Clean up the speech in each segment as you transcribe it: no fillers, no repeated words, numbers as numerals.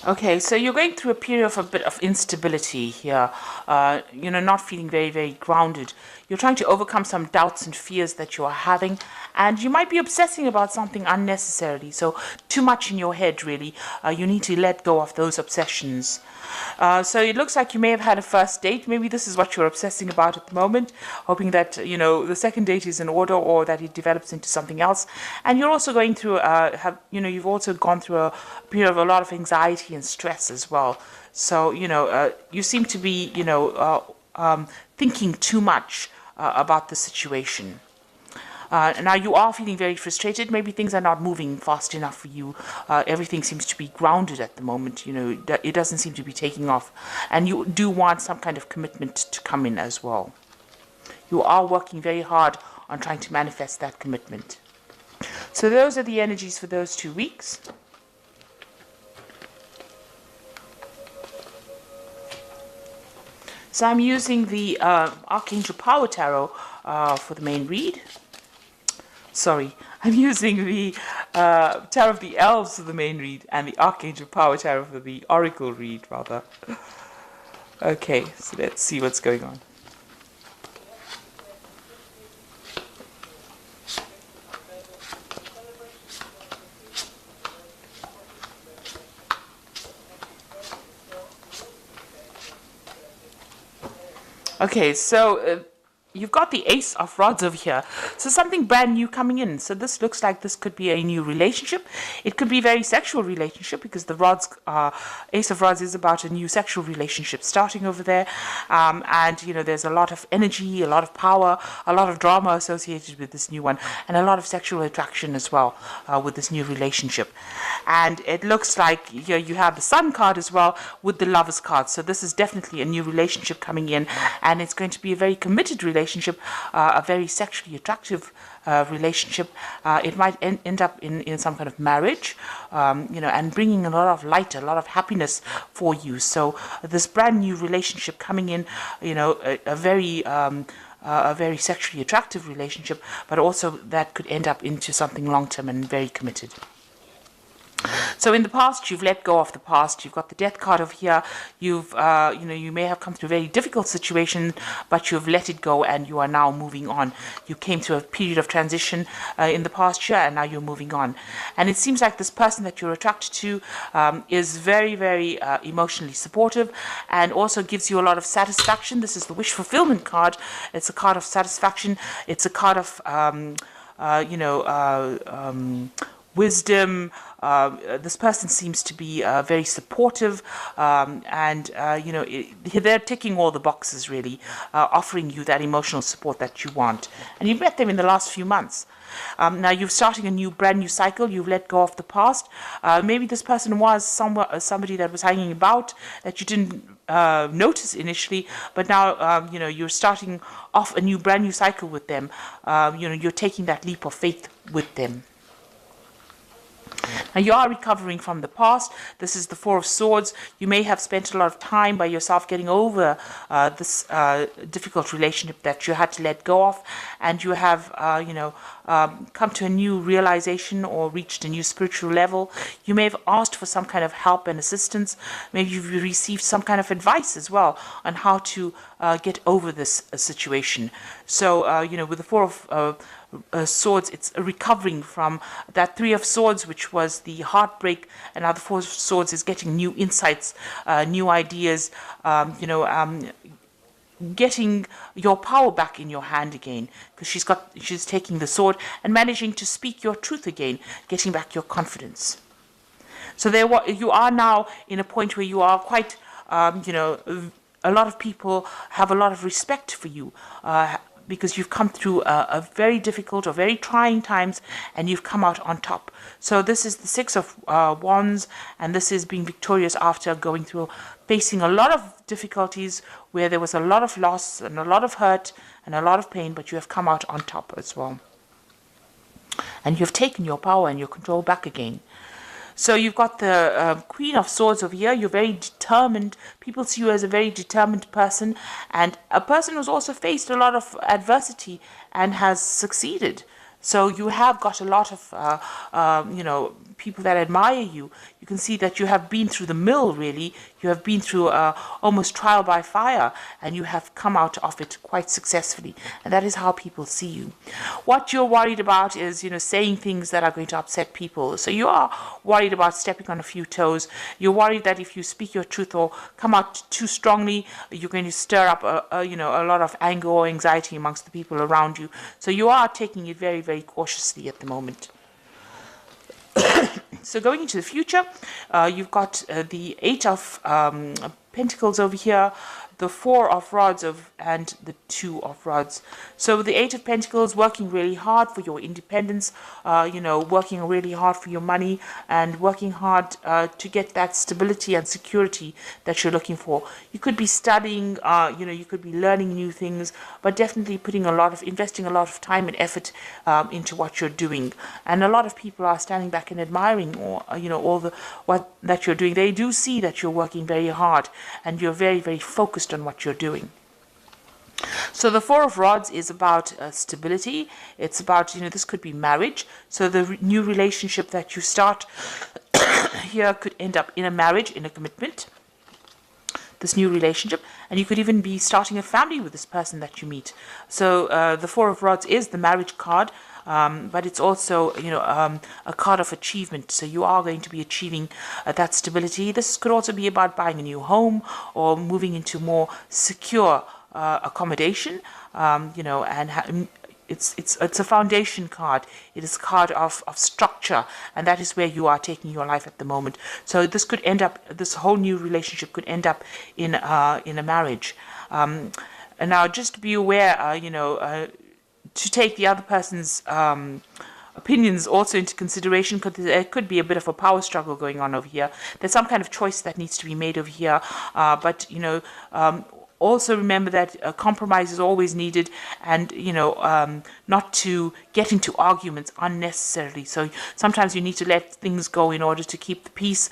Okay, so you're going through a period of a bit of instability here, not feeling very, very grounded. You're trying to overcome some doubts and fears that you are having, and you might be obsessing about something unnecessarily. So, too much in your head, really. You need to let go of those obsessions. So it looks like you may have had a first date. Maybe this is what you're obsessing about at the moment, hoping that, the second date is in order or that it develops into something else. And you're also going through, you've also gone through a period of a lot of anxiety and stress as well. So, you seem to be, thinking too much about the situation. Now you are feeling very frustrated. Maybe things are not moving fast enough for you. Everything seems to be grounded at the moment. It doesn't seem to be taking off. And you do want some kind of commitment to come in as well. You are working very hard on trying to manifest that commitment. So those are the energies for those 2 weeks. So I'm using the Archangel Power Tarot for the main read. Sorry, I'm using the Tarot of the Elves for the main read and the Archangel Power Tarot for the Oracle read, rather. Okay, so let's see what's going on. Okay, so you've got the Ace of Rods over here. So something brand new coming in. So this looks like this could be a new relationship. It could be a very sexual relationship because the Rods, Ace of Rods is about a new sexual relationship starting over there. And, there's a lot of energy, a lot of power, a lot of drama associated with this new one, and a lot of sexual attraction as well with this new relationship. And it looks like here you have the Sun card as well with the Lovers card. So this is definitely a new relationship coming in, and it's going to be a very committed relationship, a very sexually attractive relationship. It might end up in some kind of marriage, and bringing a lot of light, a lot of happiness for you. So this brand new relationship coming in, a very sexually attractive relationship, but also that could end up into something long-term and very committed. So in the past, you've let go of the past. You've got the Death card over here. You may have come through a very difficult situation, but you've let it go and you are now moving on. You came through a period of transition in the past year, and now you're moving on. And it seems like this person that you're attracted to is very, very emotionally supportive and also gives you a lot of satisfaction. This is the Wish Fulfillment card. It's a card of satisfaction. It's a card of, wisdom. This person seems to be very supportive, and they're ticking all the boxes, really, offering you that emotional support that you want. And you've met them in the last few months. Now you're starting a brand new cycle. You've let go of the past. Maybe this person was somebody that was hanging about that you didn't notice initially, but now you're starting off a brand new cycle with them. You're taking that leap of faith with them. Now you are recovering from the past. This is the Four of Swords. You may have spent a lot of time by yourself getting over this difficult relationship that you had to let go of, and you have, come to a new realization or reached a new spiritual level. You may have asked for some kind of help and assistance. Maybe you've received some kind of advice as well on how to get over this situation. So, with the Four of Swords, it's recovering from that Three of Swords, which was the heartbreak, and now the Four of Swords is getting new insights, new ideas, getting your power back in your hand again, because she's taking the sword and managing to speak your truth again, getting back your confidence. So you are now in a point where you are quite, a lot of people have a lot of respect for you, because you've come through a very difficult or very trying times, and you've come out on top. So this is the Six of Wands, and this is being victorious after facing a lot of difficulties where there was a lot of loss and a lot of hurt and a lot of pain, but you have come out on top as well. And you've taken your power and your control back again. So you've got the Queen of Swords over here. You're very determined. People see you as a very determined person, and a person who's also faced a lot of adversity and has succeeded. So you have got a lot of, people that admire you. You can see that you have been through the mill, really. You have been through almost trial by fire, and you have come out of it quite successfully. And that is how people see you. What you're worried about is, saying things that are going to upset people. So you are worried about stepping on a few toes. You're worried that if you speak your truth or come out too strongly, you're going to stir up a lot of anger or anxiety amongst the people around you. So you are taking it very, very cautiously at the moment. So going into the future, you've got the Eight of Pentacles over here, the Four of Rods and the Two of Rods. So the Eight of Pentacles, working really hard for your independence, working really hard for your money, and working hard to get that stability and security that you're looking for. You could be studying, you could be learning new things, but definitely investing a lot of time and effort into what you're doing. And a lot of people are standing back and admiring, what that you're doing. They do see that you're working very hard and you're very, very focused on what you're doing. So the Four of Rods is about stability. It's about, this could be marriage. So the new relationship that you start here could end up in a marriage, in a commitment, this new relationship. And you could even be starting a family with this person that you meet. So the Four of Rods is the marriage card. But it's also, a card of achievement. So you are going to be achieving that stability. This could also be about buying a new home or moving into more secure accommodation. And it's a foundation card. It is a card of structure, and that is where you are taking your life at the moment. So this could end up, this whole new relationship could end up in a marriage. And now, just be aware, to take the other person's opinions also into consideration, because there could be a bit of a power struggle going on over here. There's some kind of choice that needs to be made over here, but also remember that a compromise is always needed, and not to get into arguments unnecessarily. So sometimes you need to let things go in order to keep the peace,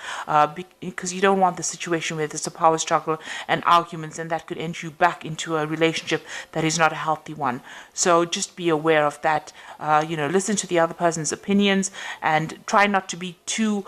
because you don't want the situation where there's a power struggle and arguments, and that could end you back into a relationship that is not a healthy one. So just be aware of that. Listen to the other person's opinions and try not to be too,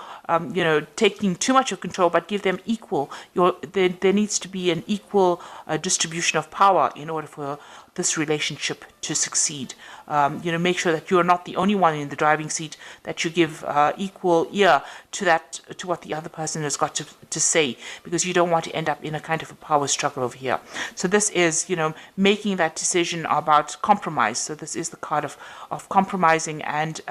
taking too much of control, but give them equal. There needs to be an equal distribution of power in order for this relationship to succeed. Make sure that you are not the only one in the driving seat, that you give equal ear to what the other person has got to say, because you don't want to end up in a kind of a power struggle over here. So this is, making that decision about compromise. So this is the card of compromising and,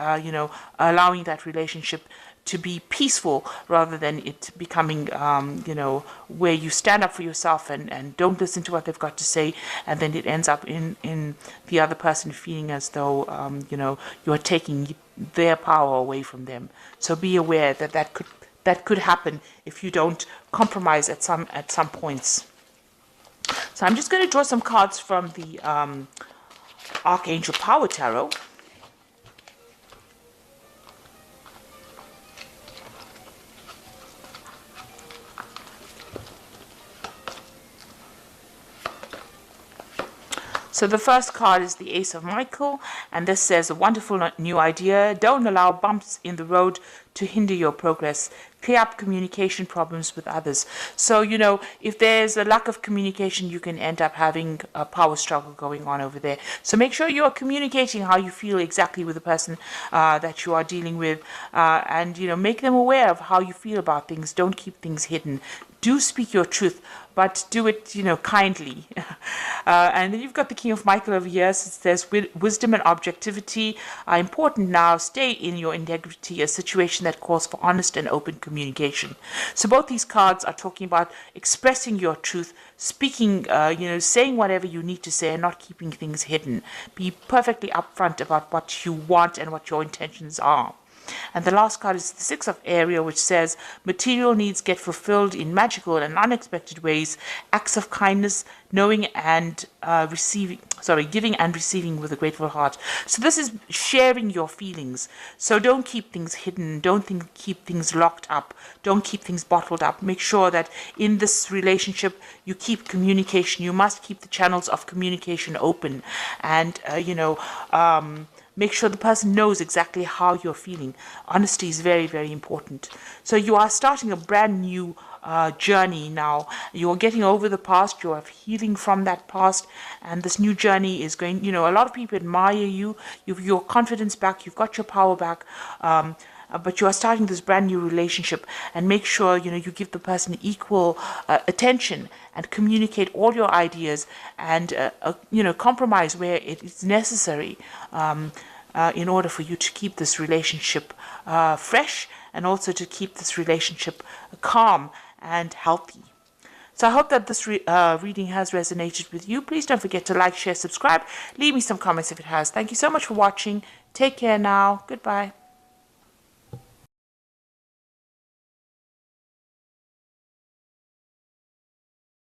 allowing that relationship to be peaceful, rather than it becoming, where you stand up for yourself and don't listen to what they've got to say, and then it ends up in the other person feeling as though, you are taking their power away from them. So be aware that could happen if you don't compromise at some points. So I'm just going to draw some cards from the Archangel Power Tarot. So the first card is the Ace of Michael, and this says, a wonderful new idea. Don't allow bumps in the road to hinder your progress. Clear up communication problems with others. So, if there's a lack of communication, you can end up having a power struggle going on over there. So make sure you are communicating how you feel exactly with the person that you are dealing with, and, make them aware of how you feel about things. Don't keep things hidden. Do speak your truth, but do it, kindly. And then you've got the King of Michael over here. So it says, wisdom and objectivity are important now. Stay in your integrity, a situation that calls for honest and open communication. So both these cards are talking about expressing your truth, speaking, saying whatever you need to say and not keeping things hidden. Be perfectly upfront about what you want and what your intentions are. And the last card is the Six of Aria, which says, material needs get fulfilled in magical and unexpected ways. Acts of kindness, giving and receiving with a grateful heart. So this is sharing your feelings. So don't keep things hidden. Don't keep things locked up. Don't keep things bottled up. Make sure that in this relationship you keep communication. You must keep the channels of communication open, and make sure the person knows exactly how you're feeling. Honesty is very, very important. So you are starting a brand new journey now. You're getting over the past, you're healing from that past, and this new journey is going, a lot of people admire you. You've your confidence back, you've got your power back. But you are starting this brand new relationship, and make sure you give the person equal attention and communicate all your ideas, and compromise where it is necessary, in order for you to keep this relationship fresh, and also to keep this relationship calm and healthy. So I hope that this reading has resonated with you. Please don't forget to like, share, subscribe. Leave me some comments if it has. Thank you so much for watching. Take care now. Goodbye.